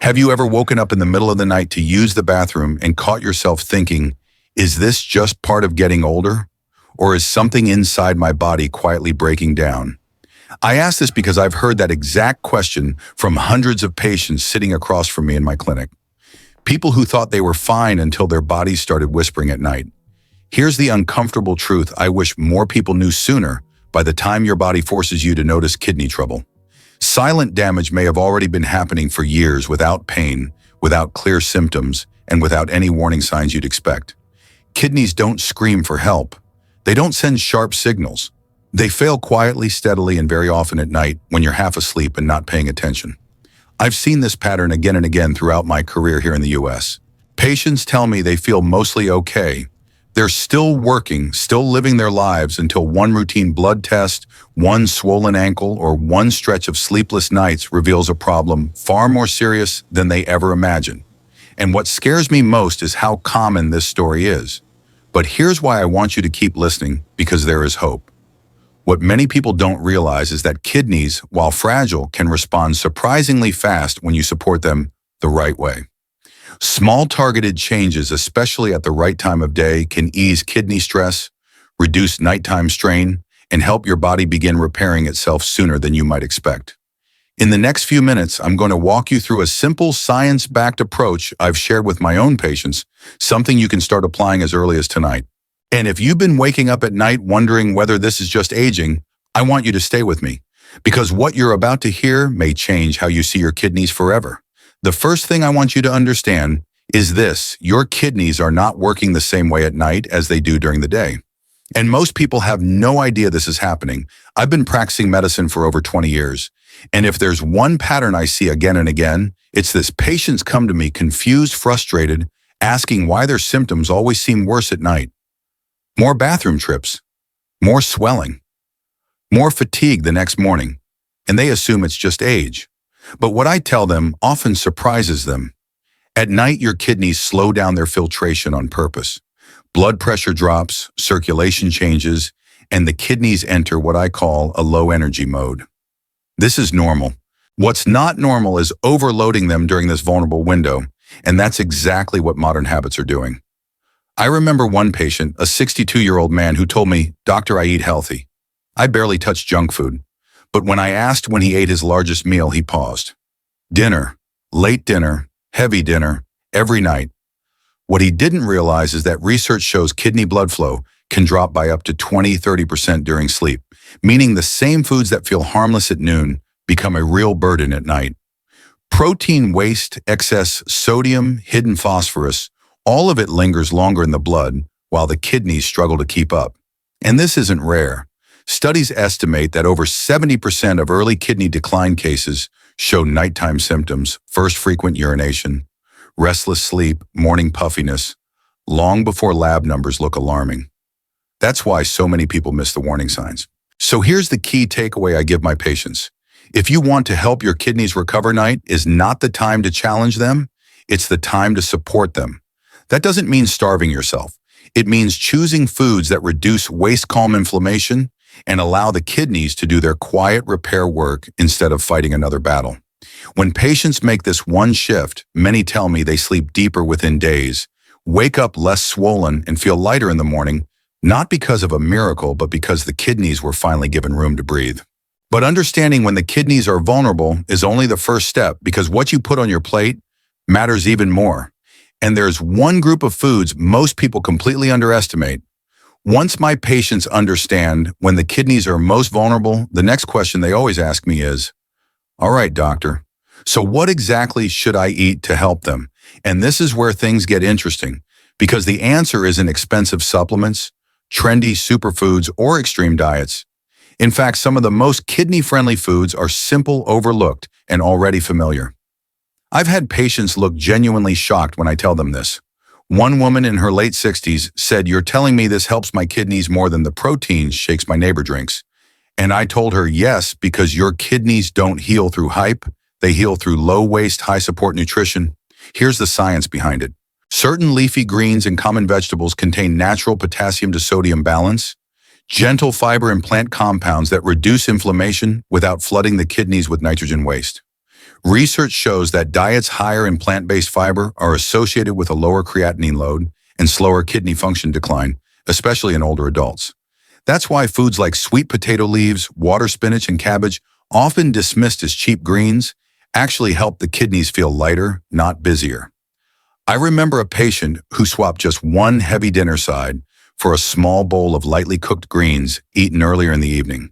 Have you ever woken up in the middle of the night to use the bathroom and caught yourself thinking, is this just part of getting older? Or is something inside my body quietly breaking down? I ask this because I've heard that exact question from hundreds of patients sitting across from me in my clinic. People who thought they were fine until their bodies started whispering at night. Here's the uncomfortable truth I wish more people knew sooner. By the time your body forces you to notice kidney trouble, silent damage may have already been happening for years without pain, without clear symptoms, and without any warning signs you'd expect. Kidneys don't scream for help. They don't send sharp signals. They fail quietly, steadily, and very often at night when you're half asleep and not paying attention. I've seen this pattern again and again throughout my career here in the US. Patients tell me they feel mostly okay. They're still working, still living their lives until one routine blood test, one swollen ankle, or one stretch of sleepless nights reveals a problem far more serious than they ever imagined. And what scares me most is how common this story is. But here's why I want you to keep listening, because there is hope. What many people don't realize is that kidneys, while fragile, can respond surprisingly fast when you support them the right way. Small targeted changes, especially at the right time of day, can ease kidney stress, reduce nighttime strain, and help your body begin repairing itself sooner than you might expect. In the next few minutes, I'm going to walk you through a simple science-backed approach I've shared with my own patients, something you can start applying as early as tonight. And if you've been waking up at night wondering whether this is just aging, I want you to stay with me, because what you're about to hear may change how you see your kidneys forever. The first thing I want you to understand is this: your kidneys are not working the same way at night as they do during the day. And most people have no idea this is happening. I've been practicing medicine for over 20 years. And if there's one pattern I see again and again, it's this: patients come to me confused, frustrated, asking why their symptoms always seem worse at night. More bathroom trips, more swelling, more fatigue the next morning, and they assume it's just age. But what I tell them often surprises them. At night, your kidneys slow down their filtration on purpose. Blood pressure drops, circulation changes, and the kidneys enter what I call a low-energy mode. This is normal. What's not normal is overloading them during this vulnerable window, and that's exactly what modern habits are doing. I remember one patient, a 62-year-old man, who told me, "Doctor, I eat healthy. I barely touch junk food." But when I asked when he ate his largest meal, he paused. Dinner, late dinner, heavy dinner, every night. What he didn't realize is that research shows kidney blood flow can drop by up to 20–30% during sleep, meaning the same foods that feel harmless at noon become a real burden at night. Protein waste, excess sodium, hidden phosphorus, all of it lingers longer in the blood while the kidneys struggle to keep up. And this isn't rare. Studies estimate that over 70% of early kidney decline cases show nighttime symptoms: first frequent urination, restless sleep, morning puffiness, long before lab numbers look alarming. That's why so many people miss the warning signs. So here's the key takeaway I give my patients. If you want to help your kidneys recover, night is not the time to challenge them, it's the time to support them. That doesn't mean starving yourself. It means choosing foods that reduce waste-calm inflammation and allow the kidneys to do their quiet repair work instead of fighting another battle. When patients make this one shift, many tell me they sleep deeper within days, wake up less swollen, and feel lighter in the morning, not because of a miracle, but because the kidneys were finally given room to breathe. But understanding when the kidneys are vulnerable is only the first step, because what you put on your plate matters even more. And there's one group of foods most people completely underestimate. Once my patients understand when the kidneys are most vulnerable, the next question they always ask me is, "All right, doctor, so what exactly should I eat to help them?" And this is where things get interesting, because the answer isn't expensive supplements, trendy superfoods, or extreme diets. In fact, some of the most kidney-friendly foods are simple, overlooked, and already familiar. I've had patients look genuinely shocked when I tell them this. One woman in her late 60s said, "You're telling me this helps my kidneys more than the protein shakes my neighbor drinks." And I told her, yes, because your kidneys don't heal through hype, they heal through low-waste, high-support nutrition. Here's the science behind it. Certain leafy greens and common vegetables contain natural potassium to sodium balance, gentle fiber and plant compounds that reduce inflammation without flooding the kidneys with nitrogen waste. Research shows that diets higher in plant-based fiber are associated with a lower creatinine load and slower kidney function decline, especially in older adults. That's why foods like sweet potato leaves, water spinach, and cabbage, often dismissed as cheap greens, actually help the kidneys feel lighter, not busier. I remember a patient who swapped just one heavy dinner side for a small bowl of lightly cooked greens eaten earlier in the evening.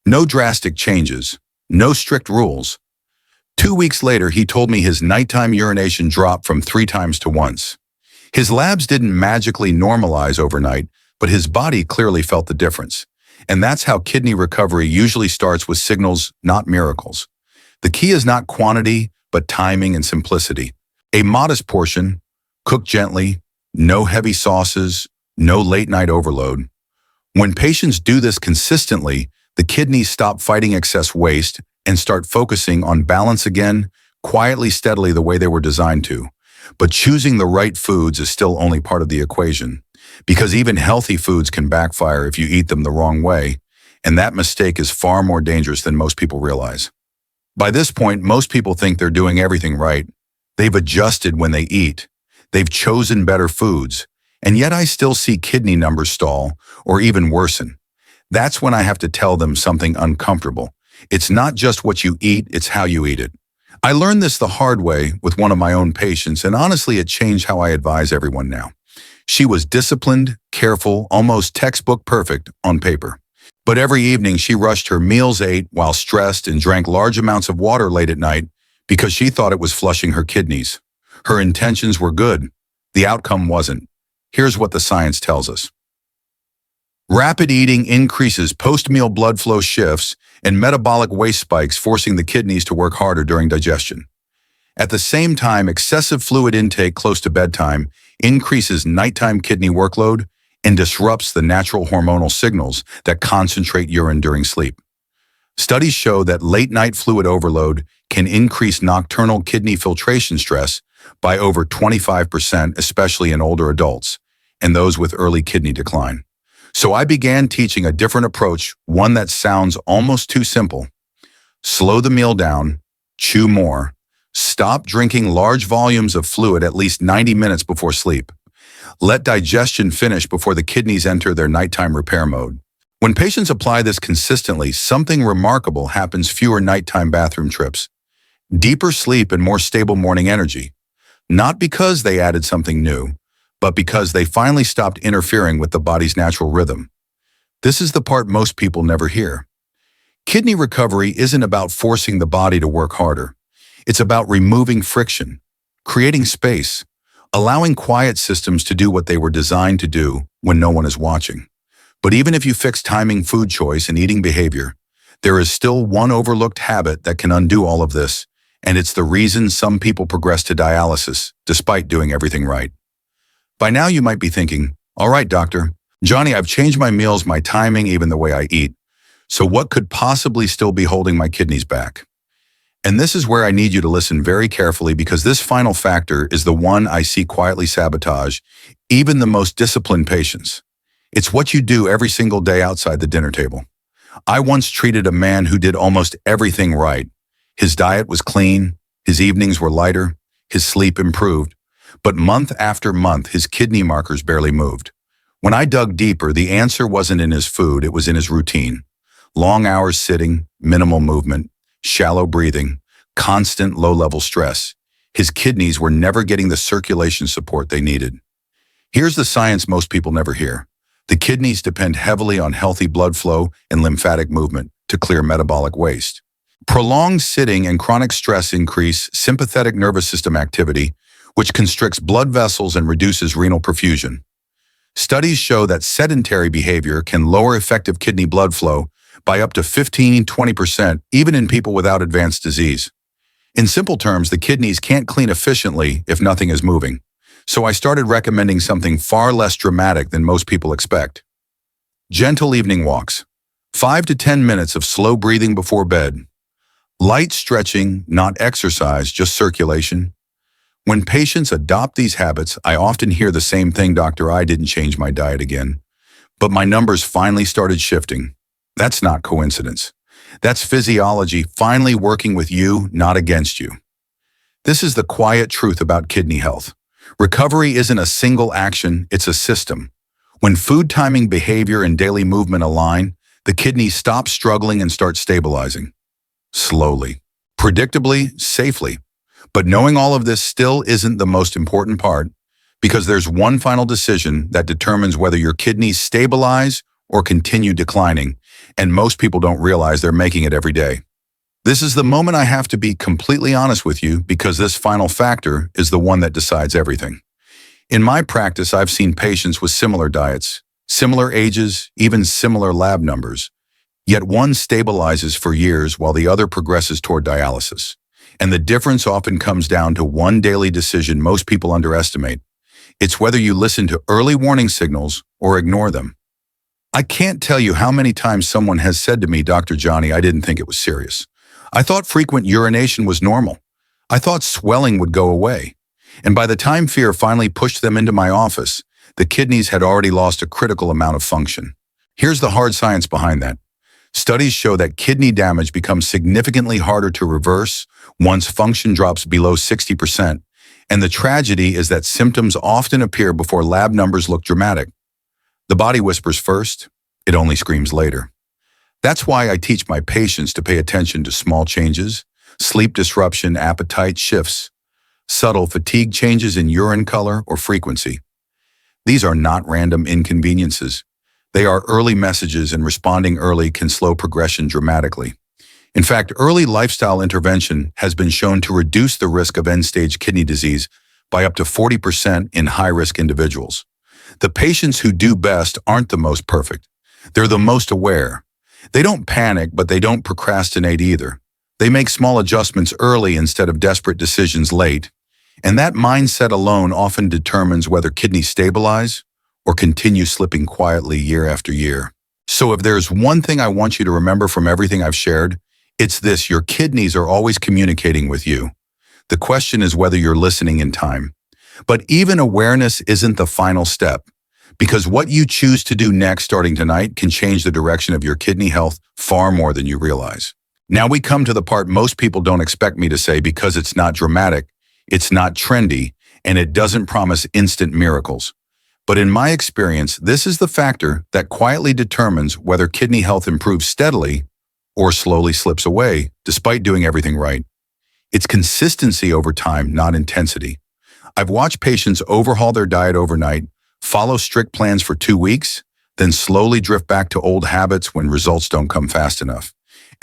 No drastic changes, no strict rules. 2 weeks later, he told me his nighttime urination dropped from 3 times to once. His labs didn't magically normalize overnight, but his body clearly felt the difference. And that's how kidney recovery usually starts, with signals, not miracles. The key is not quantity, but timing and simplicity. A modest portion, cooked gently, no heavy sauces, no late-night overload. When patients do this consistently, the kidneys stop fighting excess waste and start focusing on balance again, quietly, steadily, the way they were designed to. But choosing the right foods is still only part of the equation, because even healthy foods can backfire if you eat them the wrong way, and that mistake is far more dangerous than most people realize. By this point, most people think they're doing everything right. They've adjusted when they eat. They've chosen better foods. And yet I still see kidney numbers stall or even worsen. That's when I have to tell them something uncomfortable. It's not just what you eat, it's how you eat it. I learned this the hard way with one of my own patients, and honestly, it changed how I advise everyone now. She was disciplined, careful, almost textbook perfect on paper. But every evening she rushed her meals, ate while stressed, and drank large amounts of water late at night because she thought it was flushing her kidneys. Her intentions were good. The outcome wasn't. Here's what the science tells us. Rapid eating increases post-meal blood flow shifts and metabolic waste spikes, forcing the kidneys to work harder during digestion. At the same time, excessive fluid intake close to bedtime increases nighttime kidney workload and disrupts the natural hormonal signals that concentrate urine during sleep. Studies show that late-night fluid overload can increase nocturnal kidney filtration stress by over 25%, especially in older adults and those with early kidney decline. So I began teaching a different approach, one that sounds almost too simple. Slow the meal down, chew more, stop drinking large volumes of fluid at least 90 minutes before sleep. Let digestion finish before the kidneys enter their nighttime repair mode. When patients apply this consistently, something remarkable happens: fewer nighttime bathroom trips, deeper sleep, and more stable morning energy. Not because they added something new, but because they finally stopped interfering with the body's natural rhythm. This is the part most people never hear. Kidney recovery isn't about forcing the body to work harder. It's about removing friction, creating space, allowing quiet systems to do what they were designed to do when no one is watching. But even if you fix timing, food choice, and eating behavior, there is still one overlooked habit that can undo all of this, and it's the reason some people progress to dialysis despite doing everything right. By now you might be thinking, all right, doctor, Johnny, I've changed my meals, my timing, even the way I eat. So what could possibly still be holding my kidneys back? And this is where I need you to listen very carefully, because this final factor is the one I see quietly sabotage even the most disciplined patients. It's what you do every single day outside the dinner table. I once treated a man who did almost everything right. His diet was clean, his evenings were lighter, his sleep improved, but month after month, his kidney markers barely moved. When I dug deeper, the answer wasn't in his food, it was in his routine. Long hours sitting, minimal movement, shallow breathing, constant low-level stress. His kidneys were never getting the circulation support they needed. Here's the science most people never hear. The kidneys depend heavily on healthy blood flow and lymphatic movement to clear metabolic waste. Prolonged sitting and chronic stress increase sympathetic nervous system activity, which constricts blood vessels and reduces renal perfusion. Studies show that sedentary behavior can lower effective kidney blood flow by up to 15–20%, even in people without advanced disease. In simple terms, the kidneys can't clean efficiently if nothing is moving. So I started recommending something far less dramatic than most people expect. Gentle evening walks, 5 to 10 minutes of slow breathing before bed. Light stretching, not exercise, just circulation. When patients adopt these habits, I often hear the same thing: doctor, I didn't change my diet again, but my numbers finally started shifting. That's not coincidence. That's physiology finally working with you, not against you. This is the quiet truth about kidney health. Recovery isn't a single action, it's a system. When food timing, behavior, and daily movement align, the kidneys stop struggling and start stabilizing. Slowly, predictably, safely. But knowing all of this still isn't the most important part, because there's one final decision that determines whether your kidneys stabilize or continue declining, and most people don't realize they're making it every day. This is the moment I have to be completely honest with you, because this final factor is the one that decides everything. In my practice, I've seen patients with similar diets, similar ages, even similar lab numbers. Yet one stabilizes for years while the other progresses toward dialysis. And the difference often comes down to one daily decision most people underestimate. It's whether you listen to early warning signals or ignore them. I can't tell you how many times someone has said to me, "Dr. Johnny, I didn't think it was serious. I thought frequent urination was normal. I thought swelling would go away." And by the time fear finally pushed them into my office, the kidneys had already lost a critical amount of function. Here's the hard science behind that. Studies show that kidney damage becomes significantly harder to reverse once function drops below 60%. And the tragedy is that symptoms often appear before lab numbers look dramatic. The body whispers first, it only screams later. That's why I teach my patients to pay attention to small changes, sleep disruption, appetite shifts, subtle fatigue changes in urine color or frequency. These are not random inconveniences. They are early messages, and responding early can slow progression dramatically. In fact, early lifestyle intervention has been shown to reduce the risk of end-stage kidney disease by up to 40% in high-risk individuals. The patients who do best aren't the most perfect. They're the most aware. They don't panic, but they don't procrastinate either. They make small adjustments early instead of desperate decisions late. And that mindset alone often determines whether kidneys stabilize or continue slipping quietly year after year. So if there's one thing I want you to remember from everything I've shared, it's this: your kidneys are always communicating with you. The question is whether you're listening in time. But even awareness isn't the final step, because what you choose to do next starting tonight can change the direction of your kidney health far more than you realize. Now we come to the part most people don't expect me to say, because it's not dramatic, it's not trendy, and it doesn't promise instant miracles. But in my experience, this is the factor that quietly determines whether kidney health improves steadily or slowly slips away despite doing everything right. It's consistency over time, not intensity. I've watched patients overhaul their diet overnight, follow strict plans for 2 weeks, then slowly drift back to old habits when results don't come fast enough.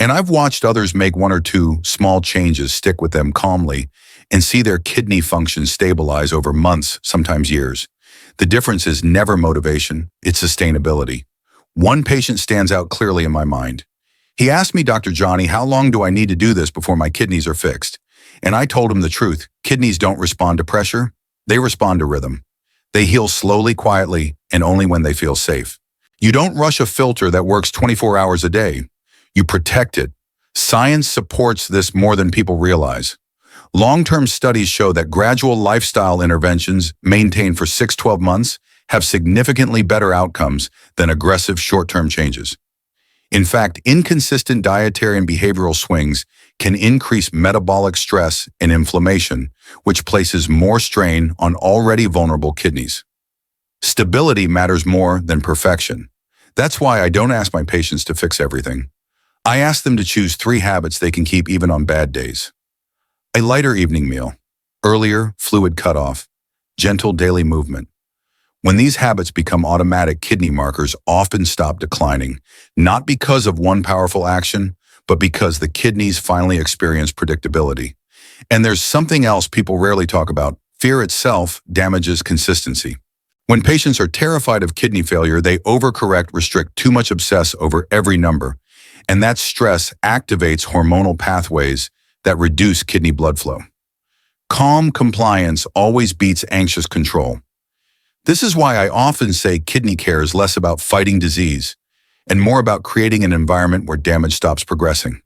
And I've watched others make 1 or 2 small changes, stick with them calmly, and see their kidney function stabilize over months, sometimes years. The difference is never motivation, it's sustainability. One patient stands out clearly in my mind. He asked me, "Dr. Johnny, how long do I need to do this before my kidneys are fixed?" And I told him the truth. Kidneys don't respond to pressure, they respond to rhythm. They heal slowly, quietly, and only when they feel safe. You don't rush a filter that works 24 hours a day. You protect it. Science supports this more than people realize. Long-term studies show that gradual lifestyle interventions maintained for 6-12 months have significantly better outcomes than aggressive short-term changes. In fact, inconsistent dietary and behavioral swings can increase metabolic stress and inflammation, which places more strain on already vulnerable kidneys. Stability matters more than perfection. That's why I don't ask my patients to fix everything. I ask them to choose 3 habits they can keep even on bad days. A lighter evening meal, earlier fluid cutoff, gentle daily movement. When these habits become automatic, kidney markers often stop declining, not because of one powerful action, but because the kidneys finally experience predictability. And there's something else people rarely talk about. Fear itself damages consistency. When patients are terrified of kidney failure, they overcorrect, restrict, too much, obsess over every number. And that stress activates hormonal pathways that reduce kidney blood flow. Calm compliance always beats anxious control. This is why I often say kidney care is less about fighting disease and more about creating an environment where damage stops progressing.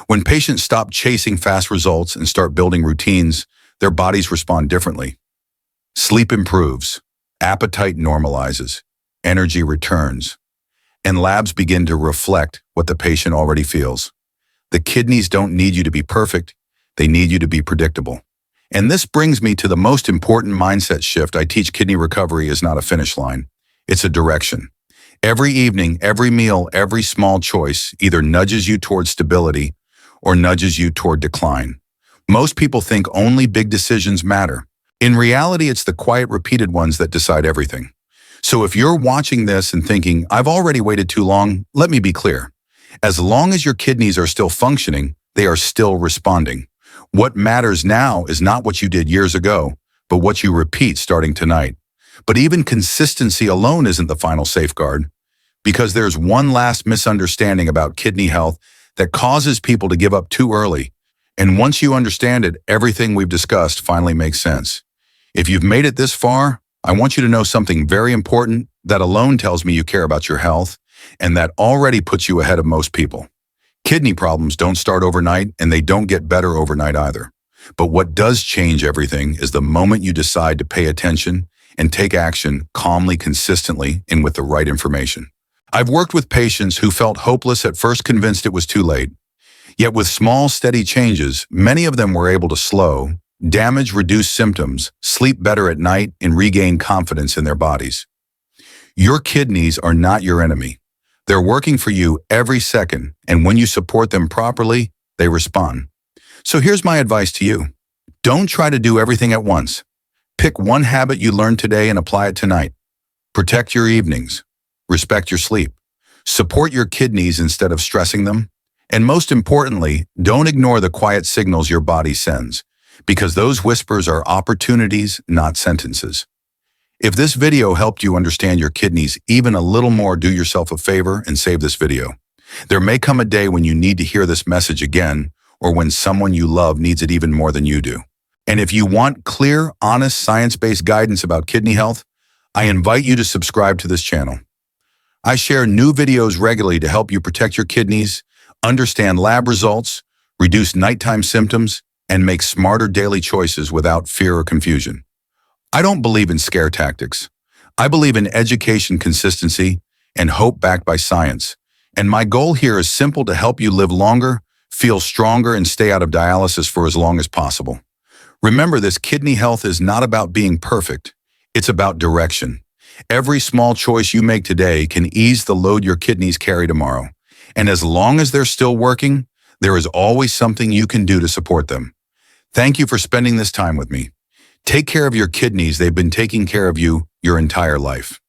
When patients stop chasing fast results and start building routines, their bodies respond differently. Sleep improves, appetite normalizes, energy returns, and labs begin to reflect what the patient already feels. The kidneys don't need you to be perfect. They need you to be predictable. And this brings me to the most important mindset shift. I teach kidney recovery is not a finish line. It's a direction. Every evening, every meal, every small choice either nudges you toward stability or nudges you toward decline. Most people think only big decisions matter. In reality, it's the quiet, repeated ones that decide everything. So if you're watching this and thinking, I've already waited too long, let me be clear. As long as your kidneys are still functioning, they are still responding. What matters now is not what you did years ago, but what you repeat starting tonight. But even consistency alone isn't the final safeguard, because there's one last misunderstanding about kidney health that causes people to give up too early. And once you understand it, everything we've discussed finally makes sense. If you've made it this far, I want you to know something very important that alone tells me you care about your health, and that already puts you ahead of most people. Kidney problems don't start overnight, and they don't get better overnight either. But what does change everything is the moment you decide to pay attention and take action calmly, consistently, and with the right information. I've worked with patients who felt hopeless at first, convinced it was too late. Yet with small, steady changes, many of them were able to slow, damage, reduce symptoms, sleep better at night, and regain confidence in their bodies. Your kidneys are not your enemy. They're working for you every second, and when you support them properly, they respond. So here's my advice to you. Don't try to do everything at once. Pick one habit you learned today and apply it tonight. Protect your evenings. Respect your sleep. Support your kidneys instead of stressing them. And most importantly, don't ignore the quiet signals your body sends, because those whispers are opportunities, not sentences. If this video helped you understand your kidneys even a little more, do yourself a favor and save this video. There may come a day when you need to hear this message again, or when someone you love needs it even more than you do. And if you want clear, honest, science-based guidance about kidney health, I invite you to subscribe to this channel. I share new videos regularly to help you protect your kidneys, understand lab results, reduce nighttime symptoms, and make smarter daily choices without fear or confusion. I don't believe in scare tactics. I believe in education, consistency, and hope backed by science. And my goal here is simple: to help you live longer, feel stronger, and stay out of dialysis for as long as possible. Remember this, kidney health is not about being perfect. It's about direction. Every small choice you make today can ease the load your kidneys carry tomorrow. And as long as they're still working, there is always something you can do to support them. Thank you for spending this time with me. Take care of your kidneys. They've been taking care of you your entire life.